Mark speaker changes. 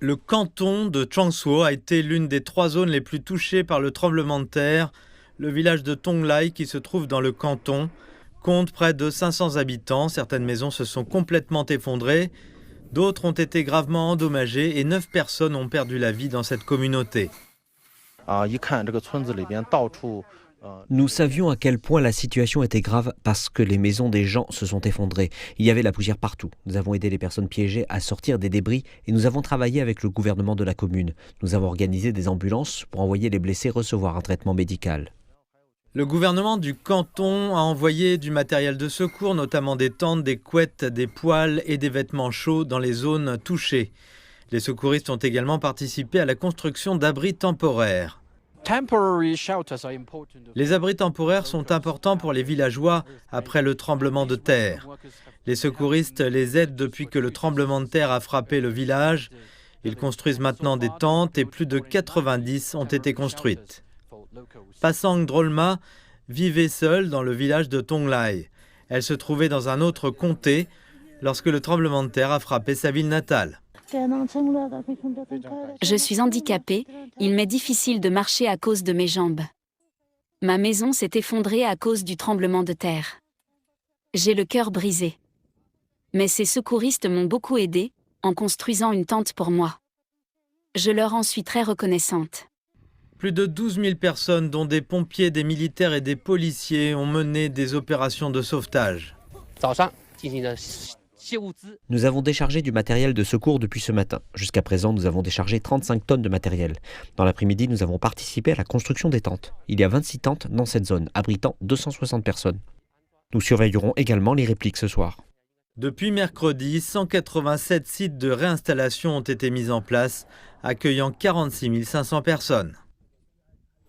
Speaker 1: Le canton de Changshuo a été l'une des 3 zones les plus touchées par le tremblement de terre. Le village de Tonglai, qui se trouve dans le canton, compte près de 500 habitants. Certaines maisons se sont complètement effondrées, d'autres ont été gravement endommagées et 9 personnes ont perdu la vie dans cette communauté.
Speaker 2: Nous savions à quel point la situation était grave parce que les maisons des gens se sont effondrées. Il y avait la poussière partout. Nous avons aidé les personnes piégées à sortir des débris et nous avons travaillé avec le gouvernement de la commune. Nous avons organisé des ambulances pour envoyer les blessés recevoir un traitement médical.
Speaker 1: Le gouvernement du canton a envoyé du matériel de secours, notamment des tentes, des couettes, des poêles et des vêtements chauds dans les zones touchées. Les secouristes ont également participé à la construction d'abris temporaires. Les abris temporaires sont importants pour les villageois après le tremblement de terre. Les secouristes les aident depuis que le tremblement de terre a frappé le village. Ils construisent maintenant des tentes et plus de 90 ont été construites. Pasang Drolma vivait seule dans le village de Tonglai. Elle se trouvait dans un autre comté lorsque le tremblement de terre a frappé sa ville natale.
Speaker 3: Je suis handicapée, il m'est difficile de marcher à cause de mes jambes. Ma maison s'est effondrée à cause du tremblement de terre. J'ai le cœur brisé. Mais ces secouristes m'ont beaucoup aidée en construisant une tente pour moi. Je leur en suis très reconnaissante.
Speaker 1: Plus de 12 000 personnes, dont des pompiers, des militaires et des policiers, ont mené des opérations de sauvetage.
Speaker 2: Nous avons déchargé du matériel de secours depuis ce matin. Jusqu'à présent, nous avons déchargé 35 tonnes de matériel. Dans l'après-midi, nous avons participé à la construction des tentes. Il y a 26 tentes dans cette zone, abritant 260 personnes. Nous surveillerons également les répliques ce soir.
Speaker 1: Depuis mercredi, 187 sites de réinstallation ont été mis en place, accueillant 46 500 personnes.